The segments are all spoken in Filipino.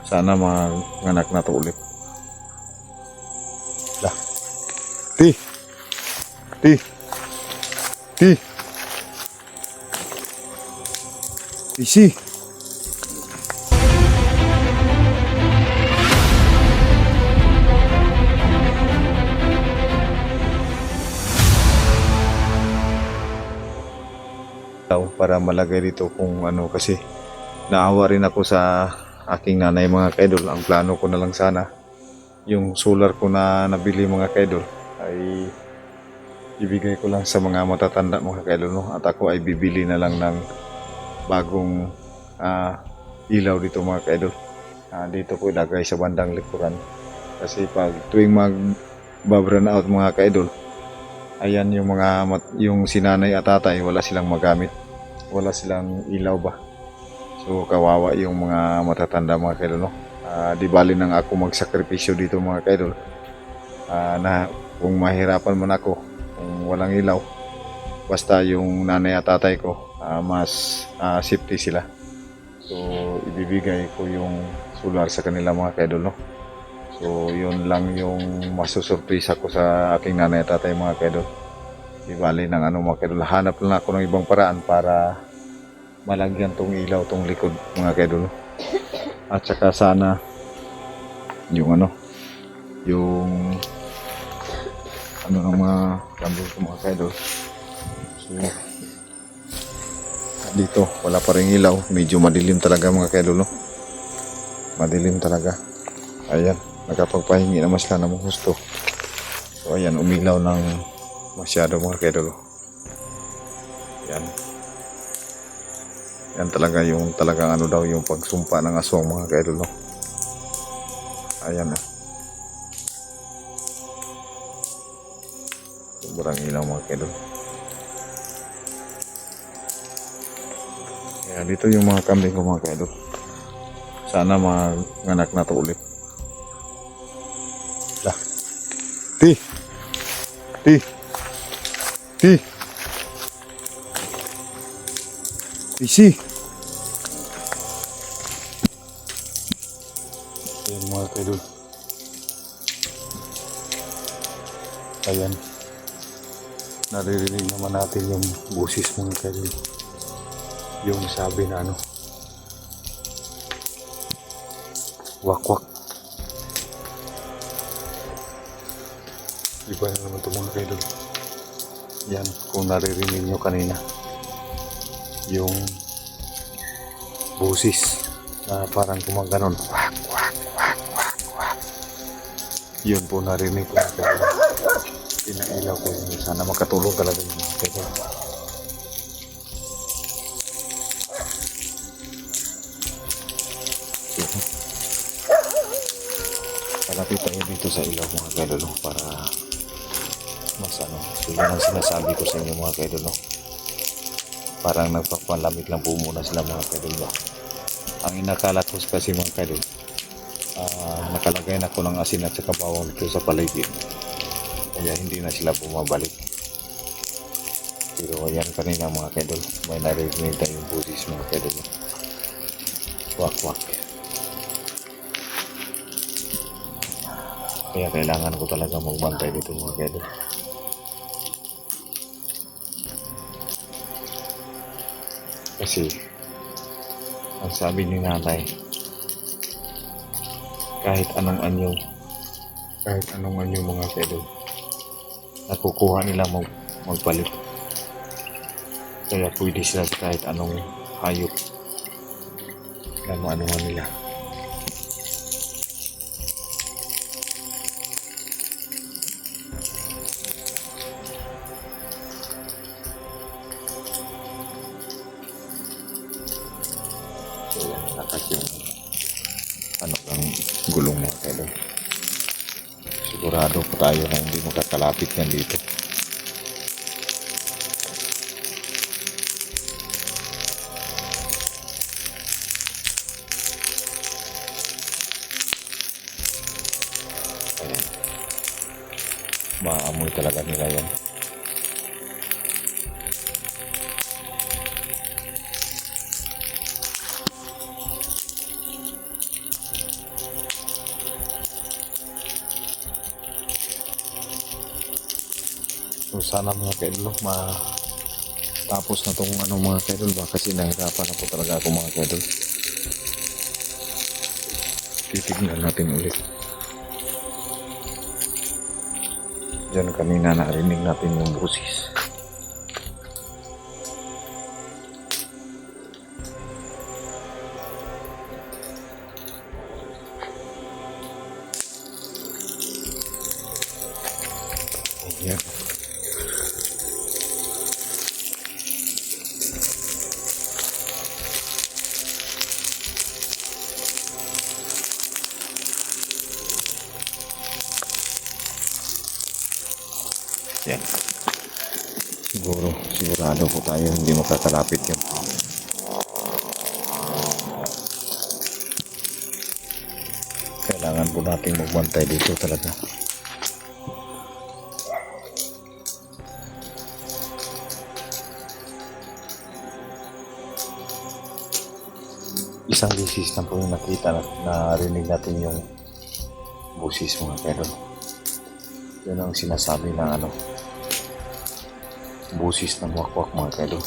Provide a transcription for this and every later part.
Sana manganak na to ulit. Lah. Ti. Ti. Ti. Isi. Para malagay dito kung ano, kasi naawa rin ako sa aking nanay mga kaidol. Ang plano ko na lang sana yung solar ko na nabili mga kaidol ay ibigay ko lang sa mga matatanda mga kaidol, no? At ako ay bibili na lang ng bagong ilaw dito mga kaidol. Dito ko ilagay sa bandang likuran, kasi pag tuwing mag-brown out mga kaidol, ayan yung sinanay at tatay wala silang magamit, wala silang ilaw ba. So kawawa yung mga matatanda mga kaidol, no? Di bali nang ako magsakripisyo dito mga kaidol, na kung mahirapan man ako kung walang ilaw, basta yung nanay at tatay ko mas safety sila. So ibibigay ko yung solar sa kanila mga kaidol, no? So yun lang yung masusurpresa ko sa aking nanay at tatay mga kaidol. Di bali ng ano mga kaidol, hanap lang ako ng ibang paraan para malagyan tong ilaw tong likod mga kaidol. At saka sana yung yung ng mga candle ko mga kaidol. So dito wala pa ring ilaw, medyo madilim talaga mga kaidol, no? Madilim talaga. Ayan, nakapagpahingi naman sila ng husto. So ayan, umilaw ng masyado mga kaidol. Yan. Yan talaga yung talagang ano daw yung pagsumpa ng aswang mga kaidol, no? Ayan, sobrang ilaw mga kaidol. Kaya dito yung mga kambing ko mga kaidol. Sana manganak na to ulit. Lah. Ti. Ti. Ti. Isi. Ayan mga kaidol. Ayan. Naririnig naman natin yung busis mga kaidol. Yung sabi na wak-wak. Iba na naman ito mga kaidol. Yan, kung naririnig nyo kanina yung busis na parang gumaganon, wak wak wak wak wak. Yun po narinig ko mga kaidol. Pinailaw ko yun. Sana makatulong talaga yung mga kaidol. Palapit tayo dito sa ilaw mga kaidol, no? Para mas so yun ang sinasabi ko sa inyo mga kaidol, no? Parang nagpapalamig lang po muna sila mga kaidol, no? Ang inakalat ko kasi mga kaidol, nakalagay na ko ng asin at saka bawang dito sa paligid, kaya hindi na sila bumabalik. Pero ayan, kanina mga kaidol, may narinig tayong busis mga kaidol, no? Wak wak. Kaya kailangan ko talaga magbantay dito mga kaidol. Kasi ang sabi ni nanay, kahit anong anyo mga kaidol, nakukuha nila magpalit. Kaya pwede sila sa kahit anong hayop na maanuhan nila. So yan, lakas yung ng gulong mga kaidol. Sigurado po tayo na hindi makakalapit yan dito. Ayan. Maamoy talaga nila yan. sana mga kaidol, tapos na tong ano mga kaidol ba, kasi nahirapan na po talaga ako mga kaidol. Titignan natin ulit. Diyan kanina narinig natin yung busis. Ayan. Yan. Sigurado po tayo hindi makakalapit yun. Kailangan po nating magbantay dito talaga. Isang bisis na po yung nakita na narinig natin yung busis mga kaidol. Yun ang sinasabi ng ano, busis ng wakwak mga kaidol.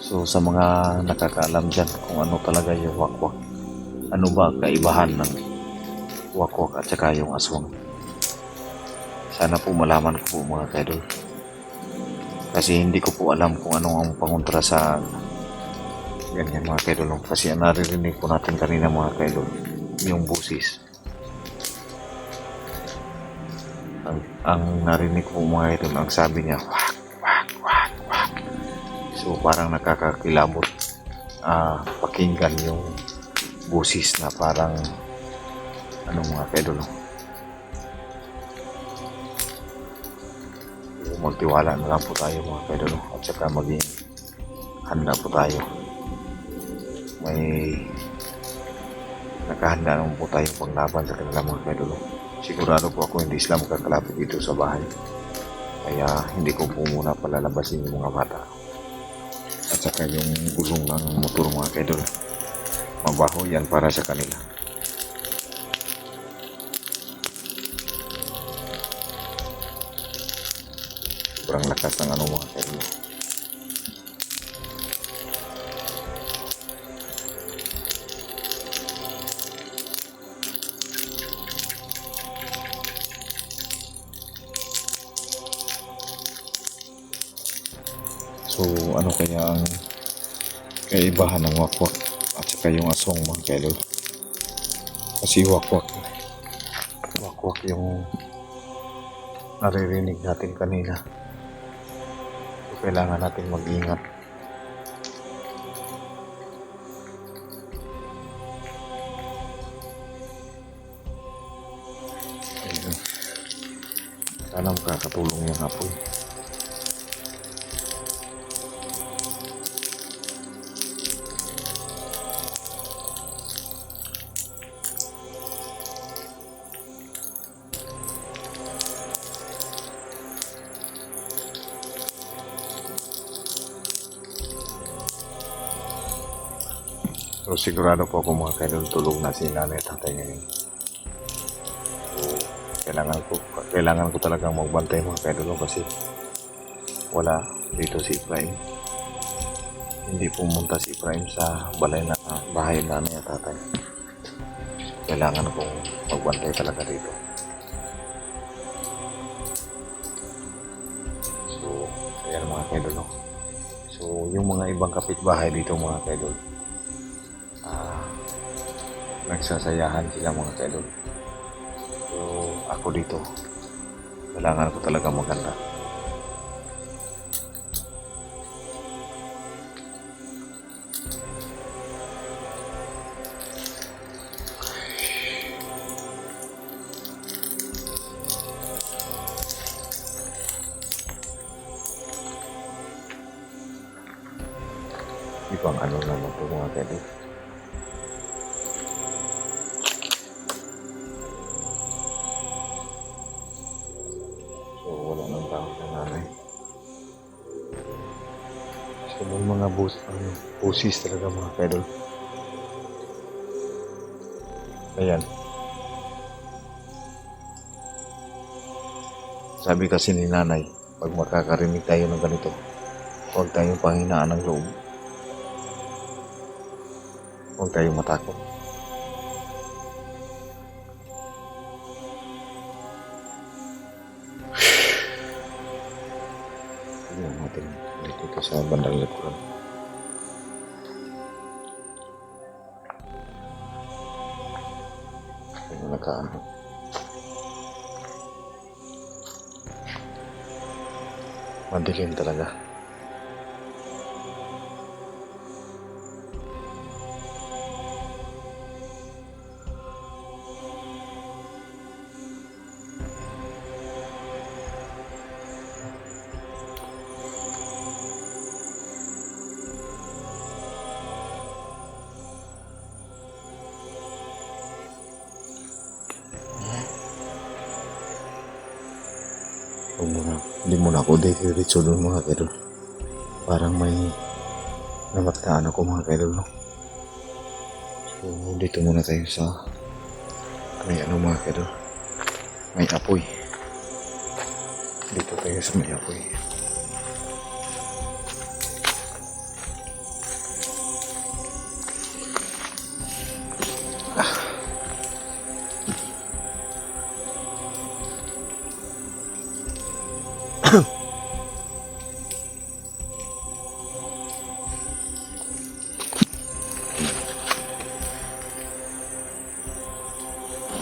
So sa mga nakakaalam dyan kung ano talaga yung wakwak, ano ba kaibahan ng wakwak at saka yung aswang, sana po malaman ko po mga kaidol. Kasi hindi ko po alam kung ano ang pangontra sa ganyan mga kaidol. Kasi naririnig po natin kanina mga kaidol yung busis. Ang narinig ko mga kaidol, ang sabi niya wak wak wak wak. So parang nakakakilabot pakinggan yung busis na parang ano mga kaidol. So, magtiwala na lang po tayo mga kaidol, at saka maging handa po tayo. May nakahanda naman po tayong panglaban sa kanila mga kaidol. Sigurado po ako hindi sila makakalapit dito sa bahay, kaya hindi ko po muna palalabasin yung mga bata. At saka yung gulong ng motor mga kaidol, mabaho yan para sa kanila. Sobrang lakas ng ano mga kaidol. So ano kaya ang kaibahan ng wakwak at saka yung aswang mga kaidol? Kasi wakwak yung naririnig natin kanina. So kailangan natin mag-ingat. Ayun. Sana makakatulong yung apoy. So sigurado po ako mga kaidol, tulog na si nanay at tatay ngayon. So kailangan ko talagang magbantay mga kaidol, kasi wala dito si Efraim. Hindi pumunta si Efraim sa bahay na nanay at tatay. Kailangan kong magbantay talaga dito. So ayan mga kaidol. So yung mga ibang kapitbahay dito mga kaidol, nagsasayahan sila mga kaidol. So ako dito, kailangan ko talaga maganda. Ibang ano naman po mga kaidol. Wala nang tao sa nanay. So may mga busis talaga mga kaidol. Ayan. Sabi kasi ni nanay, Pag makakarinig tayo ng ganito, huwag tayong panghinaan ng loob. Huwag tayong matakot. Tignan natin dito sa bandang likuran. Yung nakaano. Madilim talaga. Hindi muna ako diretso doon mga kaidol. Parang may namataan ako mga kaidol, no? So dito muna tayo sa may ano mga kaidol, may apoy. Dito tayo sa may apoy.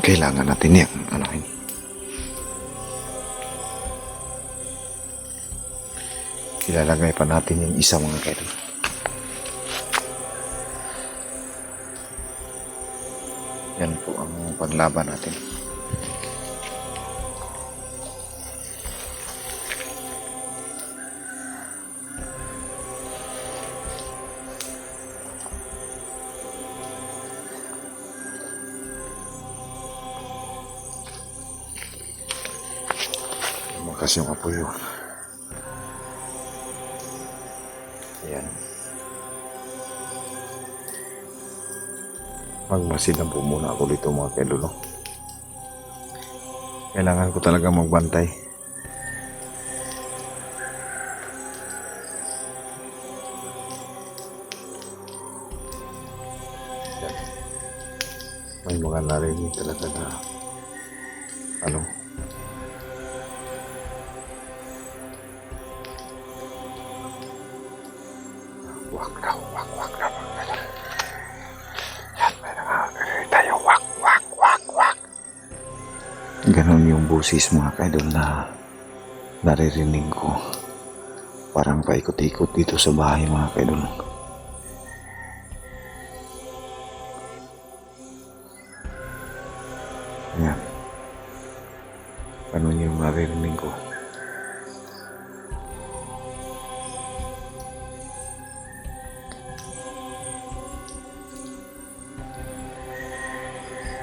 Kailangan natin yan, anahin. Ilalagay pa natin yung isa mga kaidol. Yan po ang paglaban natin. Lumakas yung apoy yun. Ayan. Magmasid na po muna ako dito mga kaidol. Kailangan ko talaga magbantay. Ayan. May mga narinig talaga na ano, wak daw. Yan, may nakakarinig tayo, wak. Ganon yung busis mga kaidol na naririnig ko. Parang paikot-ikot dito sa bahay mga kaidol. Yan. Ganon yung naririnig ko.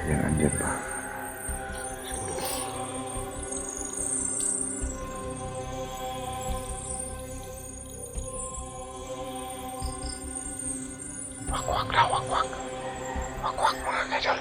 Yan, andyan pa. Wak mga kaidol.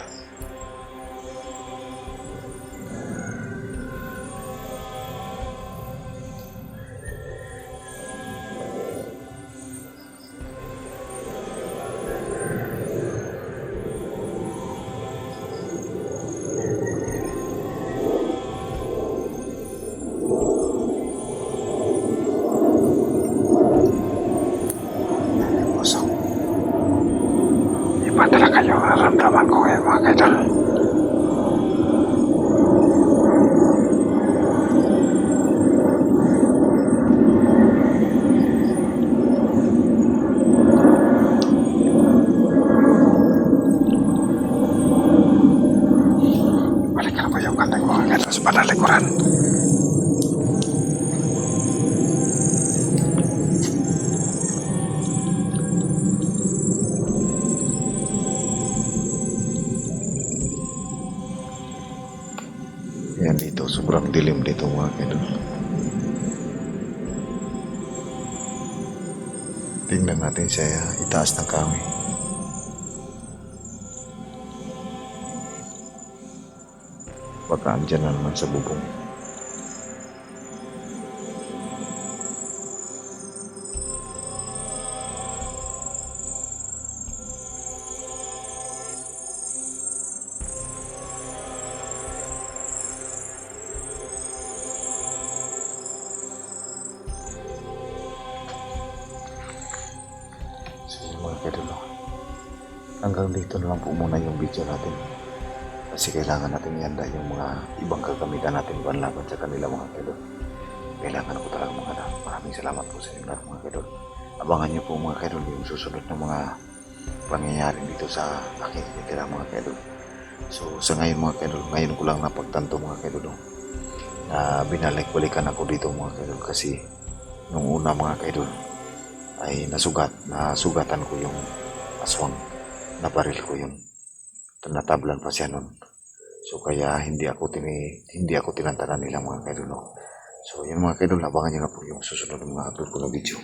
Iba talaga yung nararamdaman ko ngayon mga kaidol. Balikan ko yung kantay mga kaidol sa panalikuran. Yan dito, sobrang dilim dito mga kaidol. Tingnan natin siya itaas ng kahoy. Baka andyan na naman sa bubong. hanggang dito na lang po muna yung video natin. Kasi kailangan natin ihanda yung mga ibang kagamitan natin panlaban sa kanila mga kaidol. Kailangan ko talaga mga kaidol. Maraming salamat po sa inyo lahat mga kaidol. Abangan niyo po mga kaidol yung susunod na mga pangyayari dito sa aking itira mga kaidol. So sa ngayon mga kaidol, ngayon ko lang napagtanto mga kaidol na binalik-balikan ako dito mga kaidol kasi nung una mga kaidol ay nasugatan ko yung aswang, nabaril ko yun, natablan pa siya nun. So kaya hindi ako tinantanan nila mga kaidol. So yun mga kaidol, abangan nyo na po yung susunod ng mga upload ko na video.